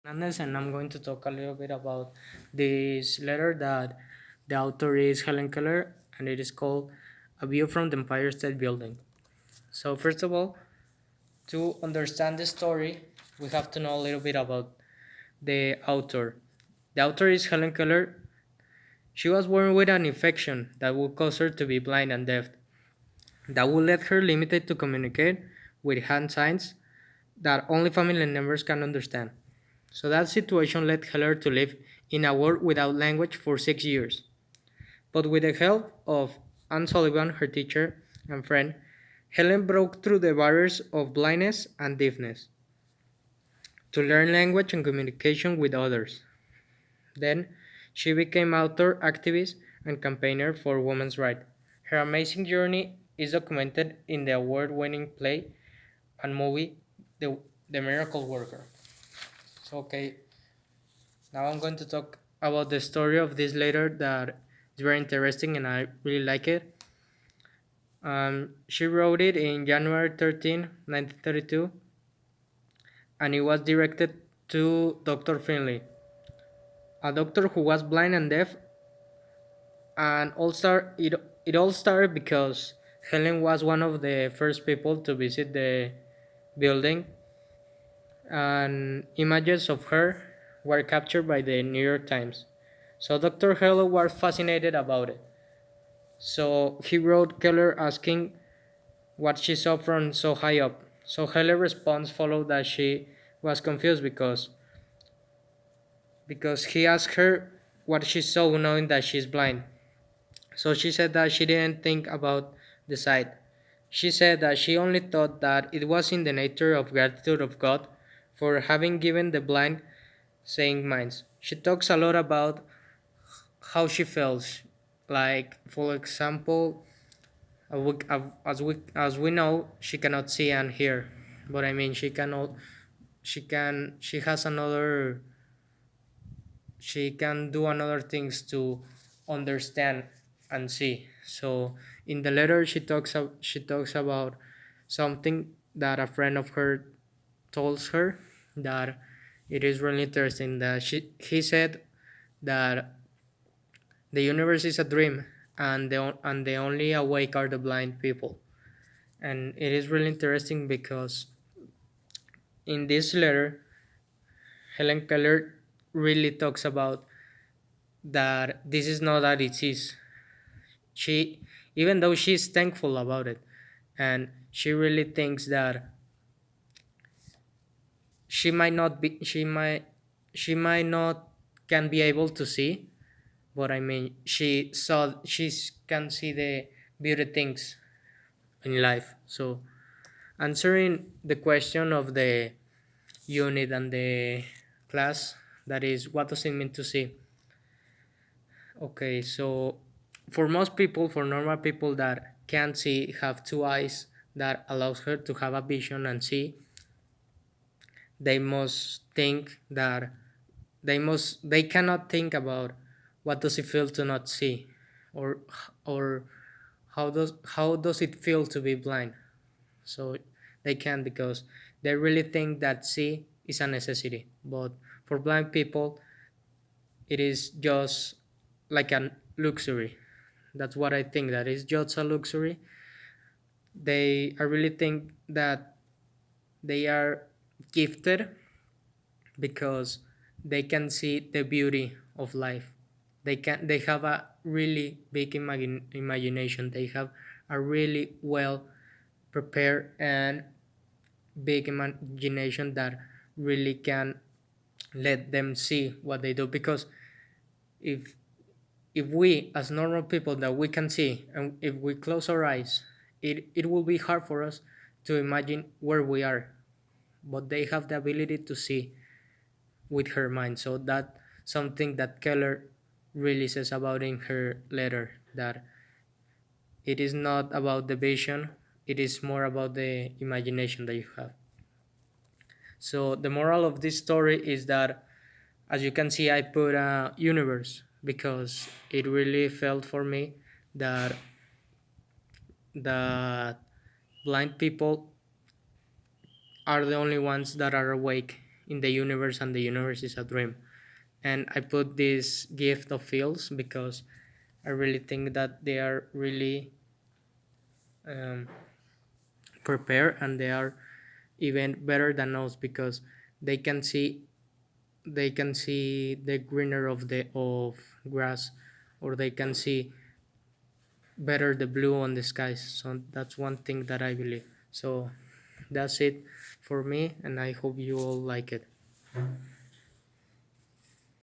Hernandez, and I'm going to talk a little bit about this letter that the author is Helen Keller, and it is called A View from the Empire State Building. So, first of all, to understand the story, we have to know a little bit about the author. The author is Helen Keller. She was born with an infection that would cause her to be blind and deaf, that would let her limited to communicate with hand signs that only family members can understand. So that situation led Heller to live in a world without language for 6 years. But with the help of Anne Sullivan, her teacher and friend, Helen broke through the barriers of blindness and deafness to learn language and communication with others. Then, she became author, activist, and campaigner for women's rights. Her amazing journey is documented in the award-winning play and movie The, the Miracle Worker. So, okay, now I'm going to talk about the story of this letter that is very interesting and I really like it. She wrote it in January 13, 1932, and it was directed to Dr. Finley, a doctor who was blind and deaf. And it all started because Helen was one of the first people to visit the building, and images of her were captured by the New York Times. So Dr. Helen was fascinated about it. So he wrote Keller asking what she saw from so high up. So Heller's response followed that she was confused because he asked her what she saw knowing that she's blind. So she said that she didn't think about the sight. She said that she only thought that it was in the nature of gratitude of God for having given the blind saying minds. She talks a lot about how she feels. Like, for example, as we know, she cannot see and hear, but I mean, she has another, she can do another things to understand and see. So in the letter, she talks about something that a friend of her told her, that it is really interesting, that he said that the universe is a dream, and the only awake are the blind people. And it is really interesting because in this letter, Helen Keller really talks about that this is not that it is. She, even though she's thankful about it, and she really thinks that she might not can be able to see, but I mean, she can see the beauty things in life. So answering the question of the unit and the class, that is, what does it mean to see? Okay, so for most people, for normal people that can't see, have two eyes that allows her to have a vision and see, they must think that they cannot think about what does it feel to not see, or or how does it feel to be blind. So they can, because they really think that see is a necessity, but for blind people it is just like a luxury. That's what I think, that is just a luxury. I really think that they are gifted because they can see the beauty of life. They have a really big imagination. They have a really well prepared and big imagination that really can let them see what they do. Because if if we, as normal people that we can see, and if we close our eyes, it will be hard for us to imagine where we are, but they have the ability to see with her mind. So that something that Keller really says about in her letter, that it is not about the vision, it is more about the imagination that you have. So the moral of this story is that, as you can see, I put a universe because it really felt for me that that blind people are the only ones that are awake in the universe, and the universe is a dream. And I put this gift of fields because I really think that they are really um, prepared, and they are even better than us because they can see the greener of the of grass, or they can see better the blue on the skies. So that's one thing that I believe. So that's it for me, and I hope you all like it.